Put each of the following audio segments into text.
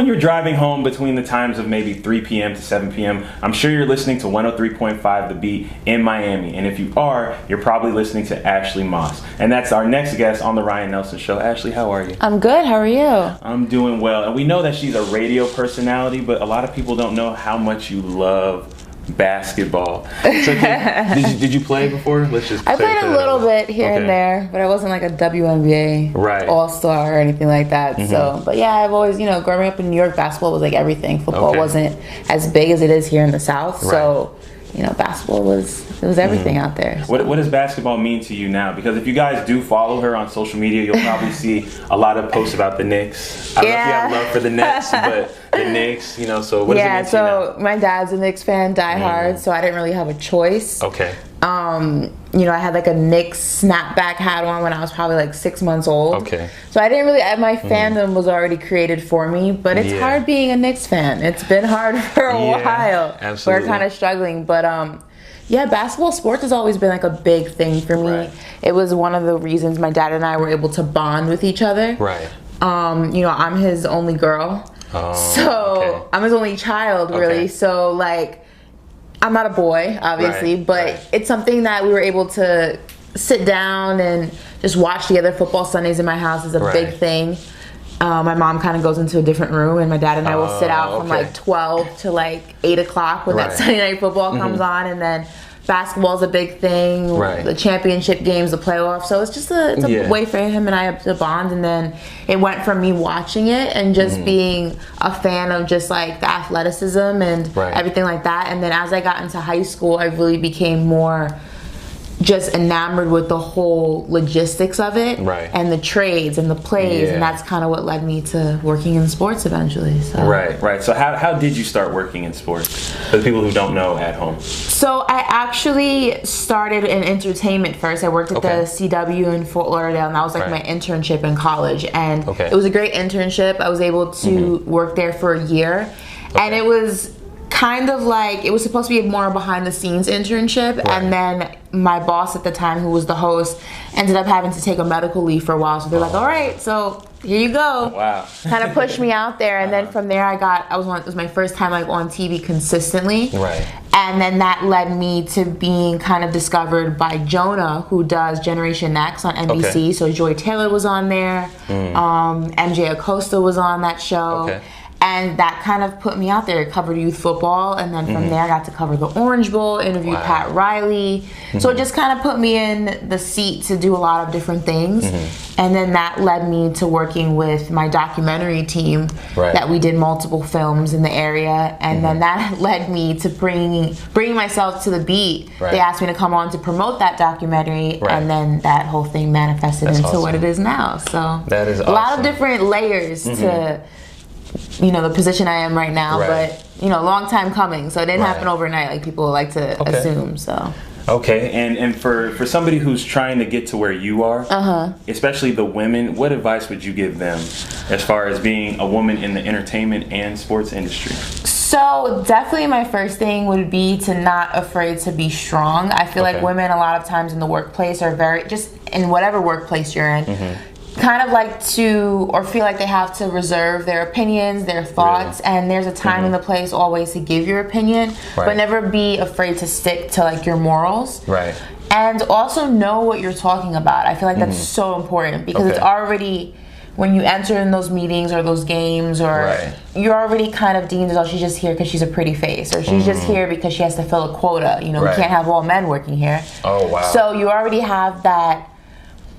when you're driving home between the times of maybe 3 p.m. to 7 p.m., I'm sure you're listening to 103.5 The Beat in Miami. And if you are, you're probably listening to Ashley Moss. And that's our next guest on The Ryan Nelson Show. Ashley, how are you? I'm good. How are you? I'm doing well. And we know that she's a radio personality, but a lot of people don't know how much you love basketball. So did you play before? I played a little bit here and there, but I wasn't like a WNBA all-star or anything like that. So, but yeah, I've always, growing up in New York, basketball was like everything. Football wasn't as big as it is here in the South. So, basketball was everything out there. So. What does basketball mean to you now? Because if you guys do follow her on social media, you'll probably see a lot of posts about the Knicks. I don't know if you have love for the Nets, but the Knicks, so what does it mean to you now? My dad's a Knicks fan, diehard, so I didn't really have a choice. Okay. I had like a Knicks snapback hat on when I was probably like 6 months old. Okay. So I didn't really, my fandom was already created for me, but it's hard being a Knicks fan. It's been hard for a while. Absolutely. We're kind of struggling, but basketball, sports has always been like a big thing for me. Right. It was one of the reasons my dad and I were able to bond with each other. Right. I'm his only girl. So I'm his only child, really. So like, I'm not a boy, obviously, but it's something that we were able to sit down and just watch together. Football Sundays in my house is a big thing. My mom kind of goes into a different room, and my dad and I will sit out from like 12 to like 8 o'clock when that Sunday night football comes on, and then basketball is a big thing. The championship games, the playoffs. So it's just a way for him and I to bond. And then it went from me watching it and just being a fan of just like the athleticism and everything like that. And then as I got into high school, I really became more just enamored with the whole logistics of it and the trades and the plays, and that's kind of what led me to working in sports eventually. So. Right. So how did you start working in sports? For the people who don't know at home. So I actually started in entertainment first. I worked at the CW in Fort Lauderdale, and that was like my internship in college. And it was a great internship. I was able to work there for a year, and it was kind of like, it was supposed to be more behind the scenes internship, and then my boss at the time, who was the host, ended up having to take a medical leave for a while. So they're like, all right, so here you go. Wow. Kind of pushed me out there, and then from there it was my first time like on TV consistently. And then that led me to being kind of discovered by Jonah, who does Generation Nexxt on NBC. So Joy Taylor was on there. MJ Acosta was on that show. And that kind of put me out there. It covered youth football, and then from there I got to cover the Orange Bowl, interview Pat Riley. So it just kind of put me in the seat to do a lot of different things. And then that led me to working with my documentary team that we did multiple films in the area. And then that led me to bringing myself to The Beat. They asked me to come on to promote that documentary, and then that whole thing manifested into what it is now. So that is a lot of different layers to the position I am right now, but long time coming, so it didn't happen overnight like people like to assume. So and for somebody who's trying to get to where you are, especially the women, what advice would you give them as far as being a woman in the entertainment and sports industry? So definitely my first thing would be to not afraid to be strong. I feel like women a lot of times in the workplace are very, just in whatever workplace you're in, kind of like to, or feel like they have to reserve their opinions, their thoughts, and there's a time and the place always to give your opinion, but never be afraid to stick to like your morals. And also know what you're talking about. I feel like that's so important, because it's already, when you enter in those meetings or those games, or you're already kind of deemed as, oh, she's just here because she's a pretty face, or she's just here because she has to fill a quota. We can't have all men working here. So you already have that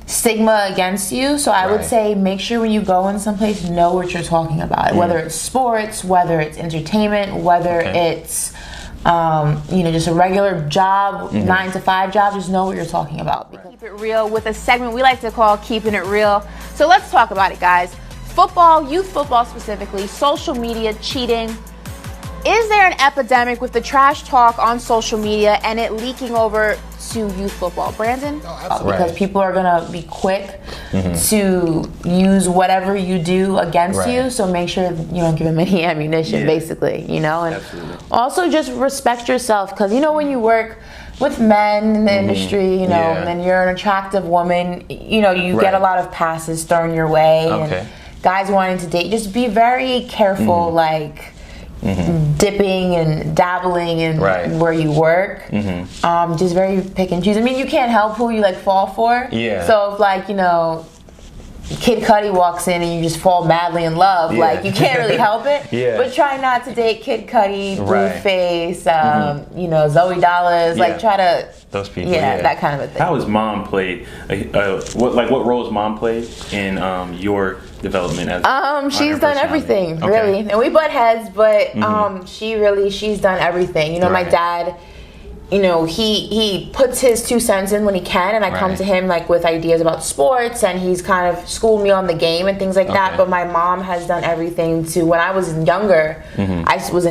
stigma against you. So I would say make sure when you go in someplace, know what you're talking about. Whether it's sports, whether it's entertainment, whether it's just a regular job, 9 to 5 job, just know what you're talking about. Keep it real with a segment we like to call Keeping It Real. So let's talk about it, guys. Football, youth football specifically, social media, cheating. Is there an epidemic with the trash talk on social media and it leaking over to youth football? Brandon? Because people are going to be quick to use whatever you do against you, so make sure you don't give them any ammunition, basically, and also just respect yourself, because when you work with men in the industry, and you're an attractive woman, you get a lot of passes thrown your way, and guys wanting to date, just be very careful, like dipping and dabbling in where you work. Just very pick and choose. I mean, you can't help who you like fall for. Yeah. So if like, you know, Kid Cudi walks in and you just fall madly in love, like you can't really help it. But try not to date Kid Cudi, Blueface, you know, Zoe Dallas. Like try to those people. That kind of a thing. How has mom played? What role has mom played in your development as? She's done everything really, and we butt heads, but she's done everything. You know, my dad, you know, he puts his 2 cents in when he can, and I come to him like with ideas about sports, and he's kind of schooled me on the game and things like that. But my mom has done everything to, when I was younger, I was a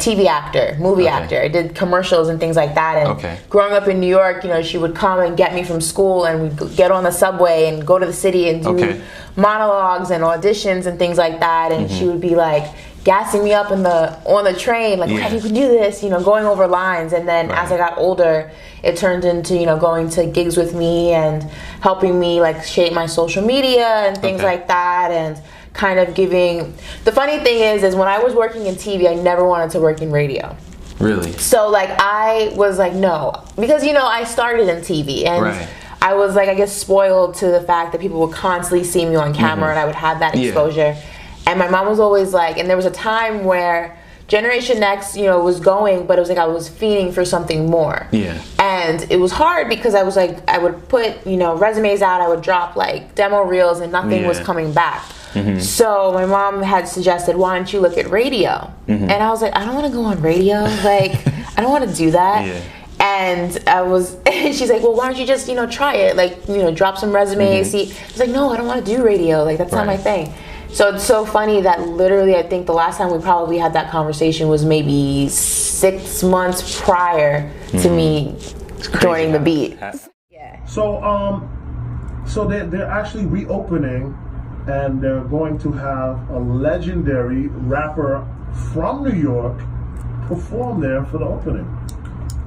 TV actor, movie actor. I did commercials and things like that. And growing up in New York, you know, she would come and get me from school, and we'd get on the subway and go to the city and do monologues and auditions and things like that. And she would be like gassing me up on the train, like, you can do this, you know, going over lines. And then as I got older, it turned into, you know, going to gigs with me and helping me like shape my social media and things like that, and kind of giving. The funny thing is when I was working in TV, I never wanted to work in radio. Really? So like I was like, no, because, you know, I started in TV, and I was like, I guess, spoiled to the fact that people would constantly see me on camera, and I would have that exposure. And my mom was always like, and there was a time where Generation Nexxt, you know, was going, but it was like I was fiending for something more. And it was hard because I was like, I would put, you know, resumes out, I would drop like demo reels, and nothing was coming back. So my mom had suggested, why don't you look at radio? And I was like, I don't want to go on radio. Like, I don't want to do that. And I was, she's like, well, why don't you just, you know, try it? Like, you know, drop some resumes, see. I was like, no, I don't want to do radio. Like, that's not my thing. So it's so funny that literally, I think the last time we probably had that conversation was maybe 6 months prior to me joining the beat. So, so they're actually reopening, and they're going to have a legendary rapper from New York perform there for the opening.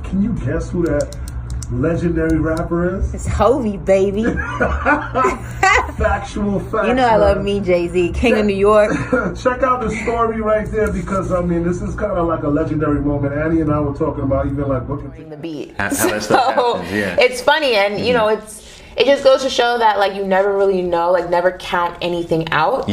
Can you guess who that legendary rapper is? It's Hovey, baby. Factual facts. You know I love me, Jay-Z, King of New York. Check out the story right there, because I mean, this is kind of like a legendary moment. Annie and I were talking about even like booking the beat. How that stuff happens, it's funny, and you know, it just goes to show that like you never really know, like never count anything out.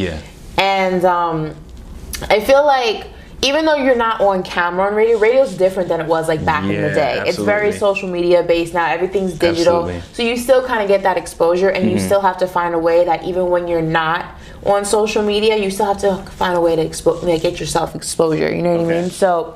And I feel like, even though you're not on camera on radio, radio's different than it was like back in the day. It's very social media based now. Everything's digital. So you still kind of get that exposure, and you still have to find a way that even when you're not on social media, you still have to find a way to get yourself exposure. You know what I mean? So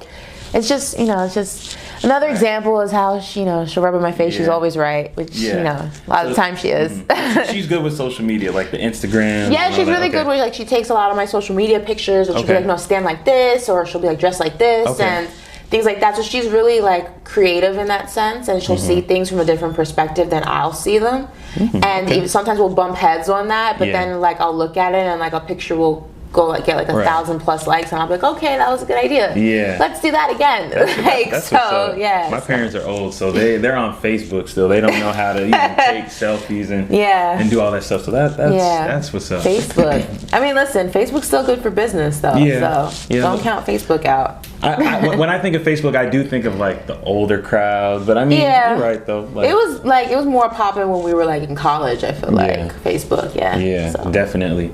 it's just, you know, it's just another example is how she, you know, she'll rub in my face. She's always right, which, you know, a lot of the time she is. She's good with social media, like the Instagram. Yeah, she's really good with, like, she takes a lot of my social media pictures, and she'll be like, no, stand like this, or she'll be like dressed like this, and things like that. So she's really like creative in that sense, and she'll see things from a different perspective than I'll see them. And even sometimes we'll bump heads on that, but then like I'll look at it and like a picture will go like get like 1,000+ likes, and I'll be like, okay, that was a good idea. Let's do that again. That's so my parents are old, so they're on Facebook still. They don't know how to even take selfies and do all that stuff. So that's what's up. Facebook. I mean, listen, Facebook's still good for business though. So don't count Facebook out. When I think of Facebook, I do think of like the older crowd, but I mean, you're right though. Like, it was more popping when we were like in college. I feel like Facebook. So. Definitely.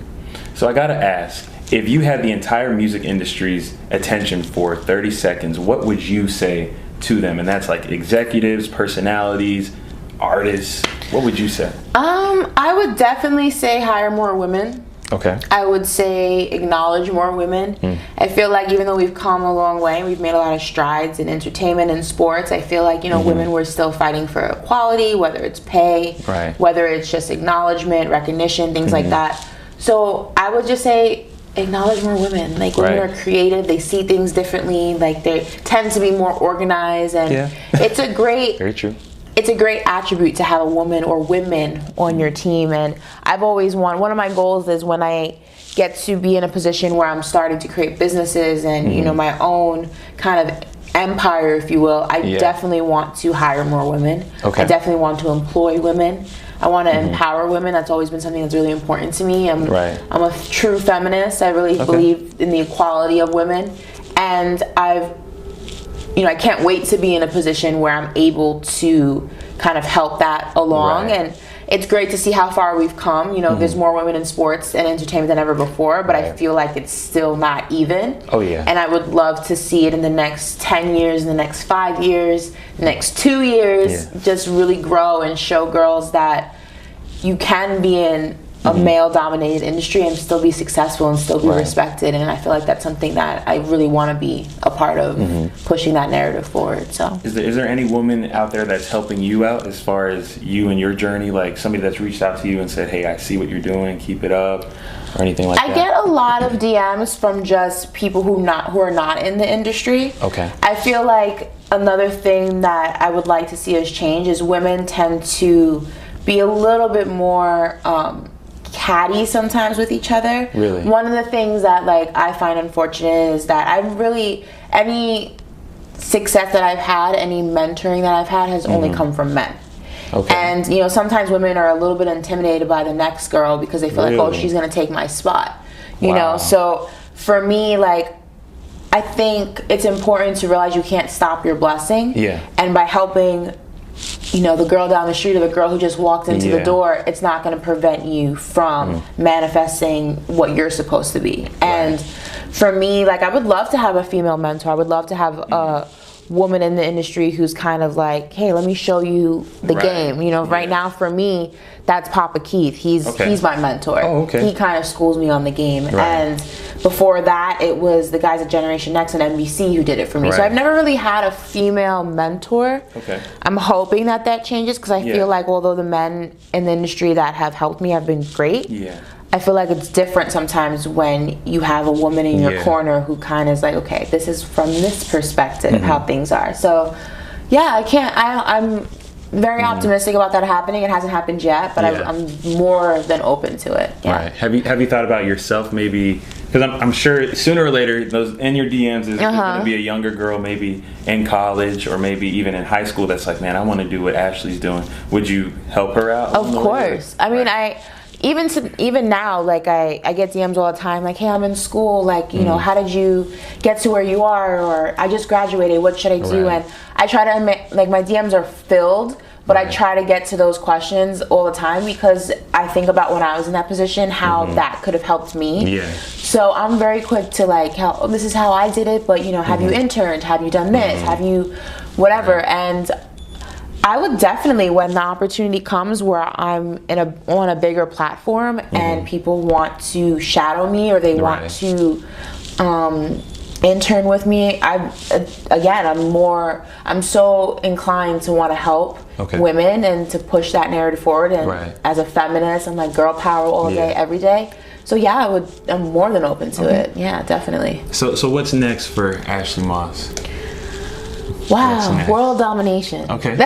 So I gotta ask, if you had the entire music industry's attention for 30 seconds, what would you say to them? And that's like executives, personalities, artists. What would you say? I would definitely say hire more women. I would say acknowledge more women. I feel like even though we've come a long way, we've made a lot of strides in entertainment and sports, I feel like, you know, women were still fighting for equality, whether it's pay, whether it's just acknowledgement, recognition, things like that. So I would just say acknowledge more women. Like, women are creative, they see things differently, like they tend to be more organized, and it's a great it's a great attribute to have a woman or women on your team. And I've always one of my goals is when I get to be in a position where I'm starting to create businesses and you know, my own kind of empire, if you will, I definitely want to hire more women. I definitely want to employ women. I want to empower women. That's always been something that's really important to me. I'm a true feminist. I really believe in the equality of women, and I can't wait to be in a position where I'm able to kind of help that along. And it's great to see how far we've come. There's more women in sports and entertainment than ever before, but I feel like it's still not even. Oh, yeah. And I would love to see it in the next 10 years, in the next 5 years, the next 2 years, just really grow and show girls that you can be in a male-dominated industry and still be successful and still be respected. And I feel like that's something that I really want to be a part of, pushing that narrative forward. So, is there any woman out there that's helping you out as far as you and your journey? Like somebody that's reached out to you and said, "Hey, I see what you're doing. Keep it up," or anything like that? I get a lot of DMs from just people who are not in the industry. Okay. I feel like another thing that I would like to see us change is women tend to be a little bit more catty sometimes with each other. Really? One of the things that I find unfortunate is that any success that I've had, any mentoring that I've had has only come from men. Okay. And sometimes women are a little bit intimidated by the next girl because they feel like, oh, she's gonna take my spot. You know, so for me, I think it's important to realize you can't stop your blessing. Yeah. And by helping the girl down the street or the girl who just walked into the door, it's not going to prevent you from manifesting what you're supposed to be. And for me, I would love to have a female mentor. I would love to have a woman in the industry who's kind of like, hey, let me show you the game. Right now for me, that's Papa Keith. He's my mentor. Oh, okay. He kind of schools me on the game. And before that, it was the guys at Generation Nexxt and NBC who did it for me. So I've never really had a female mentor. Okay. I'm hoping that changes because I feel like although the men in the industry that have helped me have been great, I feel like it's different sometimes when you have a woman in your corner who kind of is like, okay, this is from this perspective how things are. So yeah, I'm very optimistic about that happening. It hasn't happened yet, but I'm more than open to it. Right. Have you thought about yourself maybe? Because I'm sure sooner or later, in your DMs is going to be a younger girl, maybe in college or maybe even in high school, that's like, man, I want to do what Ashley's doing. Would you help her out? Of course. I mean, even now, I get DMs all the time, like, hey, I'm in school, how did you get to where you are? Or I just graduated, what should I do? And I try to my DMs are filled, but I try to get to those questions all the time because I think about when I was in that position, how that could have helped me. Yeah. So I'm very quick to this is how I did it, but have you interned? Have you done this? Have you whatever? And I would definitely, when the opportunity comes where I'm on a bigger platform and people want to shadow me or they want to intern with me, I'm so inclined to want to help women and to push that narrative forward. And as a feminist, I'm like girl power all day, every day. So yeah, I'm more than open to it. Yeah, definitely. So what's next for Ashley Moss? Wow, world domination. Okay.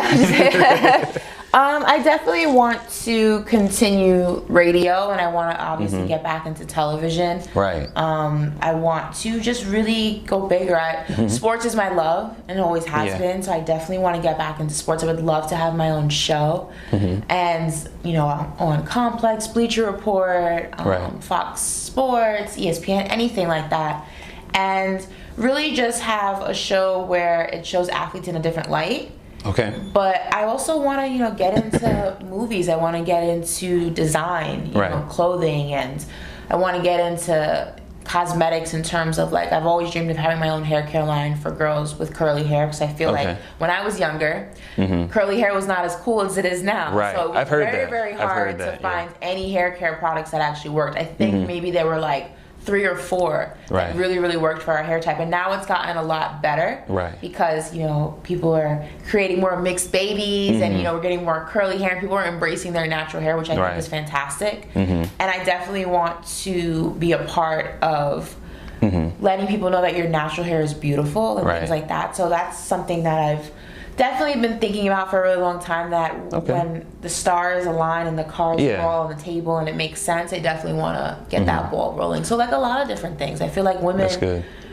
I definitely want to continue radio, and I want to obviously get back into television. Right. I want to just really go bigger. Sports is my love, and it always has been. So I definitely want to get back into sports. I would love to have my own show, and on Complex, Bleacher Report, Fox Sports, ESPN, anything like that, and really just have a show where it shows athletes in a different light. Okay. But I also want to, get into movies. I want to get into design, you know, clothing, and I want to get into cosmetics in terms of I've always dreamed of having my own hair care line for girls with curly hair because I feel like when I was younger, curly hair was not as cool as it is now. Right. So it was very hard to find any hair care products that actually worked. I think maybe there were 3 or 4 that really worked for our hair type, and now it's gotten a lot better because people are creating more mixed babies and we're getting more curly hair and people are embracing their natural hair, which I think is fantastic. And I definitely want to be a part of letting people know that your natural hair is beautiful and things like that. So that's something that I've definitely been thinking about for a really long time, that when the stars align and the cards fall on the table and it makes sense, I definitely want to get that ball rolling. So a lot of different things. I feel like women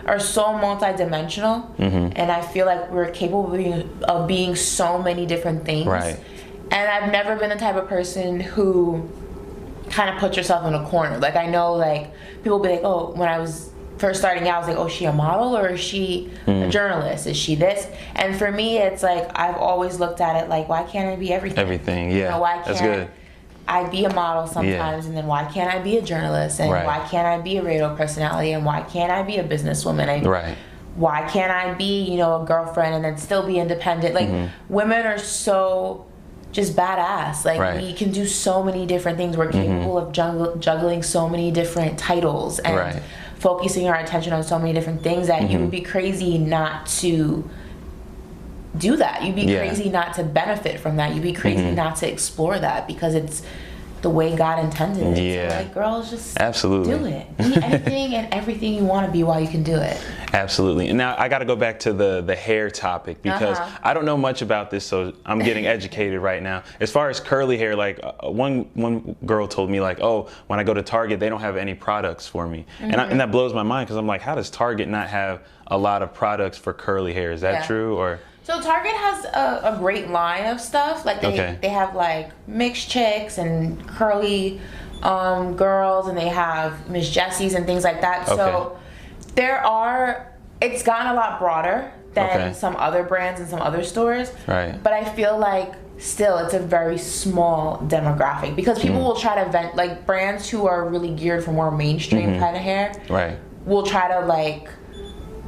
are so multidimensional, and I feel like we're capable of being so many different things. And I've never been the type of person who kind of puts yourself in a corner. Like, I know, like, people be like, oh, when I was first starting out, I was like, oh, is she a model or is she a journalist? Is she this? And for me, it's like, I've always looked at it like, why can't I be everything? Everything, yeah. You know, why That's can't good. I be a model sometimes, and then why can't I be a journalist? And why can't I be a radio personality? And why can't I be a businesswoman? And why can't I be, you know, a girlfriend and then still be independent? Like, women are so just badass. Like, we can do so many different things. We're capable of juggling so many different titles and focusing our attention on so many different things that you would be crazy not to do that. You'd be crazy not to benefit from that. You'd be crazy not to explore that, because it's the way God intended it. So, like, girls, just do it. Be anything and everything you want to be while you can do it. Absolutely. And now I got to go back to the hair topic, because I don't know much about this, so I'm getting educated right now. As far as curly hair, like one girl told me, like, oh, when I go to Target, they don't have any products for me. And that blows my mind, because I'm like, how does Target not have a lot of products for curly hair? Is that true? Or so Target has a great line of stuff. Like, they have like mixed chicks and curly girls, and they have Miss Jessie's and things like that. So it's gotten a lot broader than some other brands and some other stores. But I feel like still it's a very small demographic, because people will try to vent, like, brands who are really geared for more mainstream kind of hair will try to, like,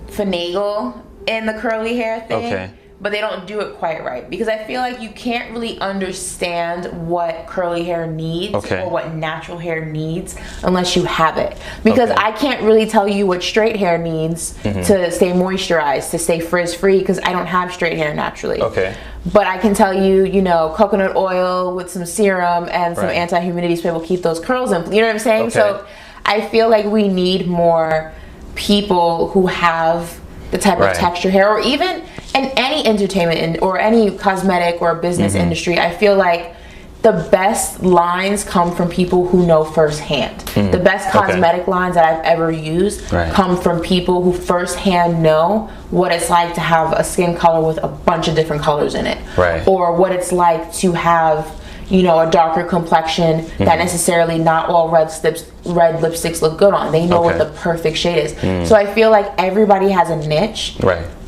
finagle in the curly hair thing. But they don't do it quite right, because I feel like you can't really understand what curly hair needs or what natural hair needs unless you have it. Because I can't really tell you what straight hair needs to stay moisturized, to stay frizz-free, because I don't have straight hair naturally. But I can tell you, you know, coconut oil with some serum and some anti-humidity spray will keep those curls in. You know what I'm saying? So I feel like we need more people who have the type of texture hair, or even in any entertainment or any cosmetic or business industry. I feel like the best lines come from people who know firsthand. The best cosmetic lines that I've ever used come from people who firsthand know what it's like to have a skin color with a bunch of different colors in it, or what it's like to have, you know, a darker complexion that necessarily not all red lipsticks look good on. They know what the perfect shade is. So I feel like everybody has a niche,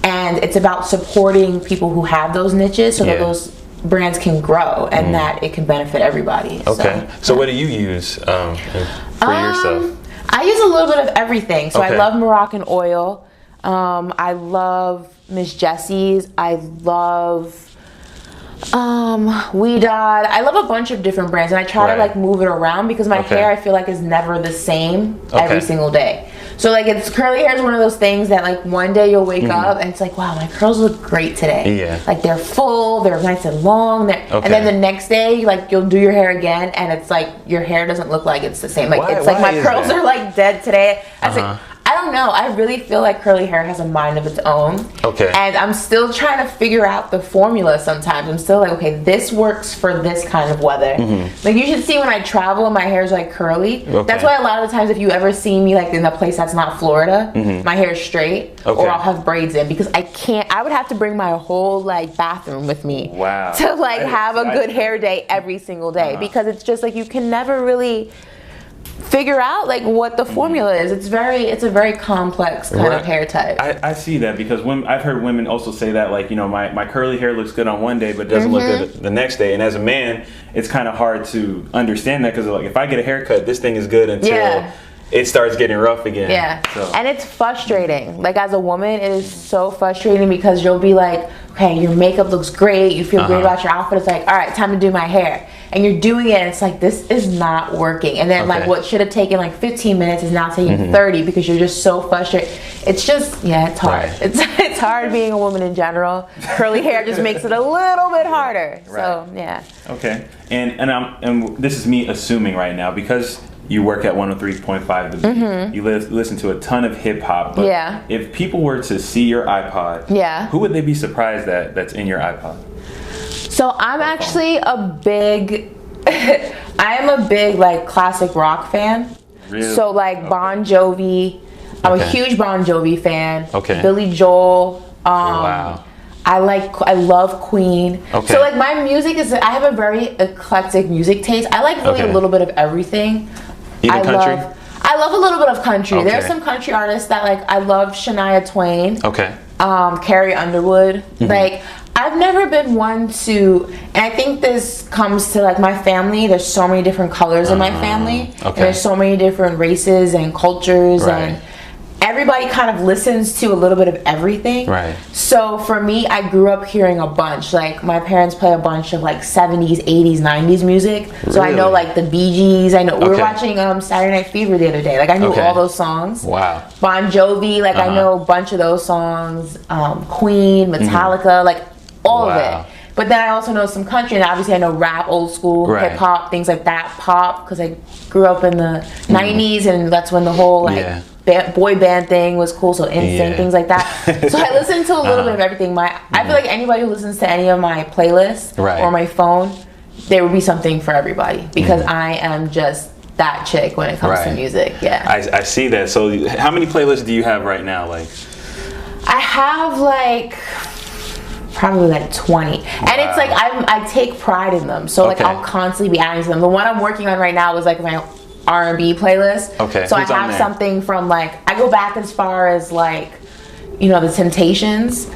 and it's about supporting people who have those niches, so that those brands can grow and that it can benefit everybody. So what do you use for yourself? I use a little bit of everything. So I love Moroccan oil. I love Miss Jessie's. I love Weedod. I love a bunch of different brands, and I try to, like, move it around, because my hair, I feel like, is never the same every single day. So, like, it's curly hair is one of those things that, like, one day you'll wake up and it's like, wow, my curls look great today. Like, they're full, they're nice and long, and then the next day, like, you'll do your hair again, and it's like your hair doesn't look like it's the same. Like, it's like my curls are, like, dead today. I was like, I don't know. I really feel like curly hair has a mind of its own. And I'm still trying to figure out the formula sometimes. I'm still like, okay, this works for this kind of weather. Like, you should see when I travel and my hair's, like, curly. That's why a lot of the times if you ever see me, like, in a place that's not Florida, my hair's straight, or I'll have braids in, because I would have to bring my whole, like, bathroom with me to, like, have a good hair day every single day, because it's just like you can never really figure out, like, what the formula is. It's a very complex kind of hair type. I see that, because I've heard women also say that, like, you know, my curly hair looks good on one day but doesn't look good the next day. And as a man, it's kind of hard to understand that, because, like, if I get a haircut, this thing is good until it starts getting rough again. So. And it's frustrating. Like, as a woman, it is so frustrating, because you'll be like, okay, your makeup looks great, you feel great about your outfit. It's like, all right, time to do my hair. And you're doing it, and it's like, this is not working. And then, like, what should have taken, like, 15 minutes is now taking 30, because you're just so frustrated. It's just, it's hard. It's hard being a woman in general. Curly hair just makes it a little bit harder. So, Okay. And this is me assuming right now, because you work at 103.5 The Beat. You listen to a ton of hip hop. But if people were to see your iPod, who would they be surprised that's in your iPod? So I'm actually a big, like, classic rock fan. Really? So, like, Bon Jovi. I'm a huge Bon Jovi fan. Billy Joel. I love Queen. Okay. So like my music is, I have a very eclectic music taste. I like really a little bit of everything. Even country? I love a little bit of country. Okay. There's some country artists that like, I love Shania Twain. Okay. Carrie Underwood. Like, I've never been one to, and I think this comes to like my family. There's so many different colors in my family. And there's so many different races and cultures, and everybody kind of listens to a little bit of everything. Right. So for me, I grew up hearing a bunch. Like my parents play a bunch of like 70s, 80s, 90s music. So I know like the Bee Gees. I know we were watching Saturday Night Fever the other day. Like I knew all those songs. Wow. Bon Jovi. Like I know a bunch of those songs. Queen, Metallica. Like all of it. But then I also know some country, and obviously I know rap, old school, hip hop, things like that, pop, because I grew up in the 90s, and that's when the whole like boy band thing was cool, so NSYNC, things like that. So I listen to a little bit of everything. I feel like anybody who listens to any of my playlists or my phone, there would be something for everybody, because I am just that chick when it comes to music. Yeah, I see that. So how many playlists do you have right now? Like, I have like probably like 20, and it's like I take pride in them, so like I'll constantly be adding to them. The one I'm working on right now is like my R&B playlist. So I have something from like, I go back as far as like, you know, the Temptations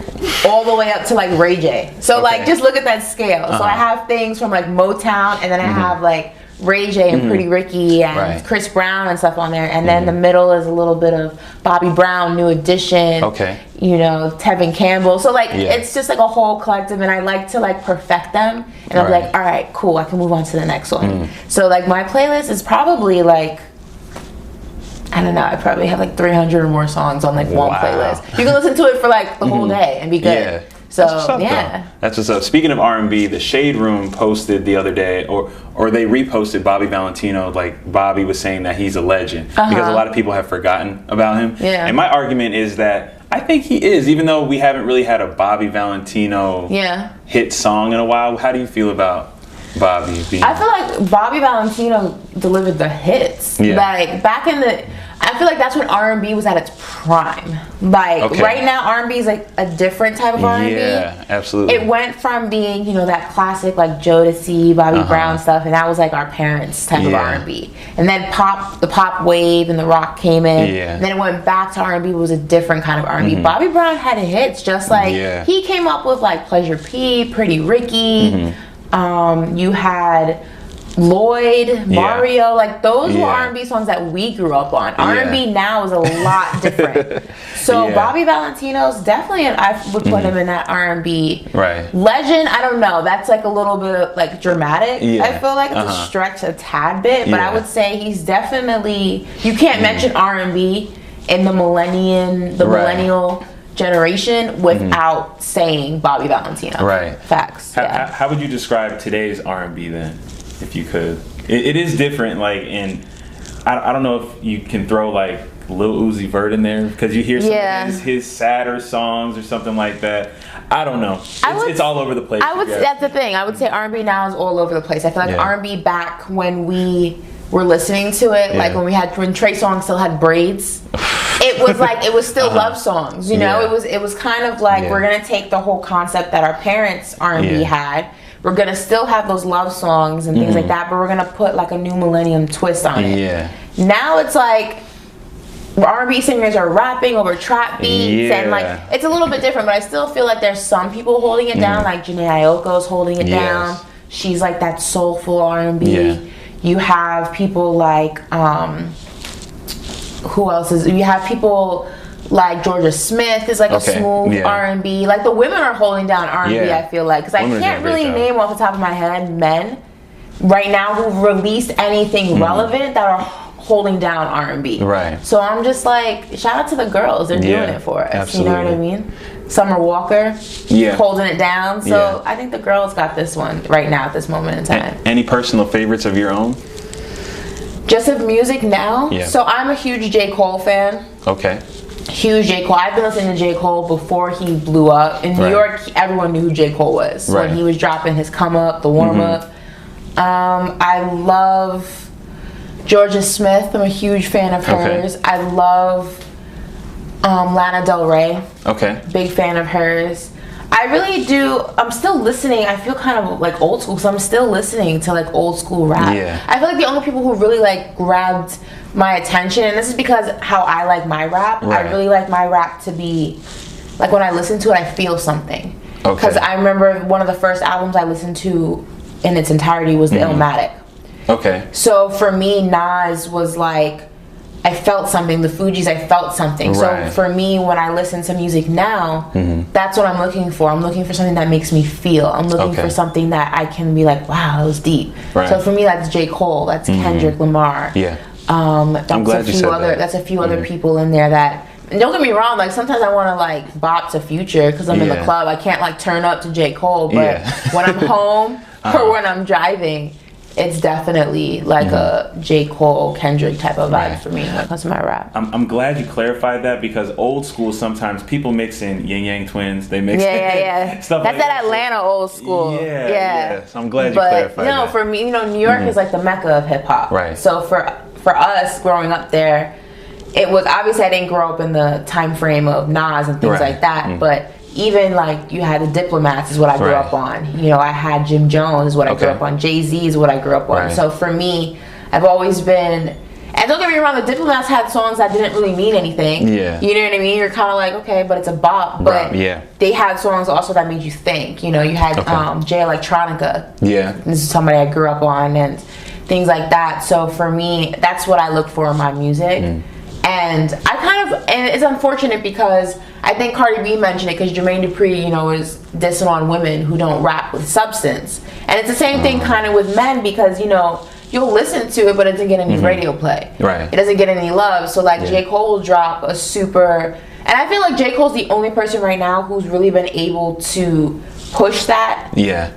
all the way up to like Ray J. So like just look at that scale. So I have things from like Motown, and then I have like Ray J and Pretty Ricky and Chris Brown and stuff on there, and then the middle is a little bit of Bobby Brown, New Edition, you know, Tevin Campbell. So like it's just like a whole collective, and I like to like perfect them, and I'll be like, all right, cool, I can move on to the next one. So like my playlist is probably like, I don't know, I probably have like 300 or more songs on like one playlist. You can listen to it for like the whole day and be good. So that's what's up. Speaking of R&B, the Shade Room posted the other day, or they reposted Bobby Valentino. Like Bobby was saying that he's a legend because a lot of people have forgotten about him. And my argument is that I think he is, even though we haven't really had a Bobby Valentino hit song in a while. How do you feel about Bobby being? I feel like Bobby Valentino delivered the hits. Like back in the, I feel like that's when R&B was at its prime. Like right now, R&B is like a different type of R&B. Yeah, absolutely. It went from being, you know, that classic like Jodeci, Bobby Brown stuff, and that was like our parents' type of R&B. And then the pop wave and the rock came in. And then it went back to R&B, was a different kind of R&B. Bobby Brown had hits, just like he came up with like Pleasure P, Pretty Ricky. You had Lloyd, Mario, like those were R&B songs that we grew up on. R&B now is a lot different. So Bobby Valentino's definitely, I would put him in that R&B legend. I don't know, that's like a little bit of like dramatic. I feel like it's a stretch a tad bit, but I would say he's definitely, you can't mention R&B in the millennial generation without saying Bobby Valentino. Facts. How would you describe today's R&B then, if you could? It is different, like, and I don't know if you can throw like Lil Uzi Vert in there, because you hear some of his sadder songs or something like that. I don't know. It's all over the place. That's the thing. I would say R&B now is all over the place. I feel like R&B back when we were listening to it, like when Trey Songz still had braids, it was like, it was still love songs, you know. It was kind of like, we're gonna take the whole concept that our parents R&B had, we're gonna still have those love songs and things like that, but we're gonna put like a new millennium twist on it. Now it's like R&B singers are rapping over trap beats, and like it's a little bit different, but I still feel like there's some people holding it down, like Janae Aiko's holding it down. She's like that soulful R&B. You have people like who else is? You have people like Georgia Smith is like a smooth R&B. Like the women are holding down R&B. I feel like, because I can't really name off the top of my head men right now who've released anything relevant that are holding down R&B. So I'm just like, shout out to the girls. They're doing it for us. You know what I mean? Summer Walker, holding it down. So I think the girls got this one right now at this moment in time. Any personal favorites of your own? Just of music now? So I'm a huge J. Cole fan. Huge J. Cole. I've been listening to J. Cole before he blew up. In New York, everyone knew who J. Cole was when he was dropping his Come Up, the Warm Up. I love Georgia Smith. I'm a huge fan of hers. I love Lana Del Rey. Big fan of hers. I really do. I'm still listening. I feel kind of like old school, so I'm still listening to like old school rap. Yeah. I feel like the only people who really like grabbed my attention, and this is because how I like my rap. Right. I really like my rap to be like, when I listen to it, I feel something. Okay. Because I remember one of the first albums I listened to in its entirety was the Illmatic. Okay. So for me, Nas was like, I felt something. The Fugees, I felt something. Right. So for me, when I listen to music now, that's what I'm looking for. I'm looking for something that makes me feel. I'm looking for something that I can be like, wow, that was deep. Right. So for me, that's J. Cole. That's Kendrick Lamar. Yeah. That's I'm glad you said that. That's a few other people in there that. And don't get me wrong, like sometimes I want to like bop to Future because I'm in the club. I can't like turn up to J. Cole, but when I'm home or when I'm driving, it's definitely like a J. Cole, Kendrick type of vibe for me when it comes to my rap. I'm glad you clarified that, because old school, sometimes people mix in Yin Yang Twins. They mix Yeah. stuff That's like that Atlanta old school. Yeah. So I'm glad you But clarified that. for me, you know, New York is like the mecca of hip hop. Right. So for us growing up there, it was obviously, I didn't grow up in the time frame of Nas and things like that, but even like you had the Diplomats is what I grew up on. You know, I had Jim Jones is what I grew up on. Jay-Z is what I grew up on. So for me, I've always been, and don't get me wrong, the Diplomats had songs that didn't really mean anything. Yeah. You know what I mean? You're kind of like, okay, but it's a bop. But they had songs also that made you think. You know, you had Jay Electronica. Yeah. This is somebody I grew up on and things like that. So for me, that's what I look for in my music. And and it's unfortunate because I think Cardi B mentioned it, because Jermaine Dupri, you know, is dissing on women who don't rap with substance. And it's the same thing kind of with men, because, you know, you'll listen to it, but it doesn't get any radio play. Right. It doesn't get any love. So like J. Cole will drop a super, and I feel like J. Cole's the only person right now who's really been able to push that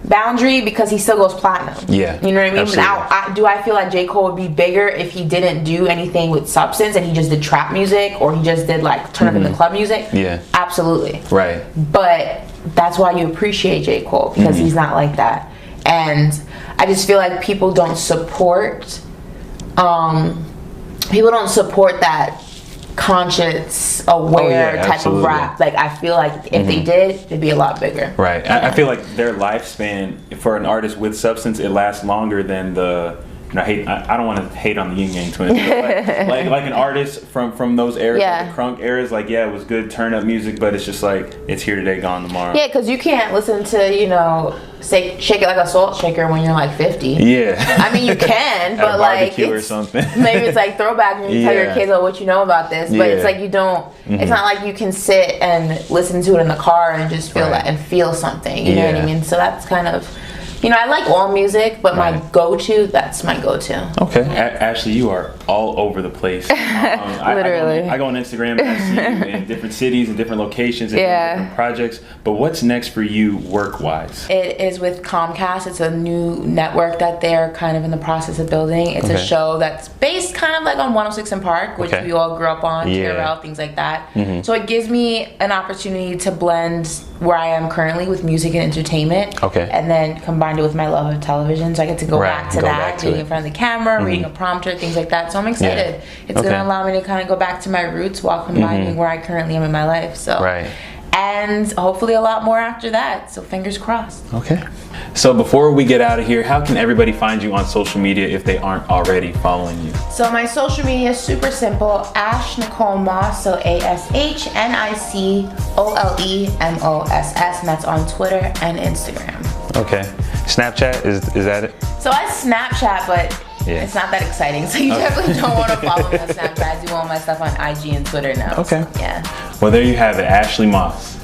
boundary, because he still goes platinum. Yeah. You know what I mean? Absolutely. Now, do I feel like J. Cole would be bigger if he didn't do anything with substance and he just did trap music, or he just did like turn up in the club music? Yeah. Absolutely. Right. But that's why you appreciate J. Cole, because he's not like that. And I just feel like people don't support that conscious, aware type of rap. Like, I feel like if they did, it'd be a lot bigger. Right. I feel like their lifespan for an artist with substance, it lasts longer than the. I don't want to hate on the Yin Yang Twins, but like an artist from those eras, like the crunk eras, like it was good turn up music, but it's just like it's here today, gone tomorrow. Yeah, because you can't listen to, you know, say Shake It Like a Salt Shaker when you're like 50. Yeah. I mean, you can, At but a like barbecue or something. Maybe it's like throwback and you tell your kids, oh, what you know about this, but it's like you don't. It's not like you can sit and listen to it in the car and just feel that and feel something. You know what I mean? So that's kind of. You know, I like all music, but my go-to, that's my go-to. Okay. Ashley, you are all over the place. Literally. I go on Instagram and I see you in different cities and different locations and different projects. But what's next for you work-wise? It is with Comcast. It's a new network that they're kind of in the process of building. It's a show that's based kind of like on 106 in Park, which we all grew up on, TRL, things like that. So it gives me an opportunity to blend where I am currently with music and entertainment. And then combine it with my love of television, so I get to go back to that, being in front of the camera, reading a prompter, things like that. So I'm excited. It's going to allow me to kind of go back to my roots while combining where I currently am in my life. So, and hopefully a lot more after that. So fingers crossed. Okay. So before we get out of here, how can everybody find you on social media if they aren't already following you? So my social media is super simple. Ash Nicole Moss, so ASHNICOLEMOSS, and that's on Twitter and Instagram. Okay. Snapchat, is that it? So I Snapchat, but it's not that exciting. So you definitely don't want to follow me on Snapchat. I do all my stuff on IG and Twitter now. Okay. So, Well, there you have it, Ashley Moss.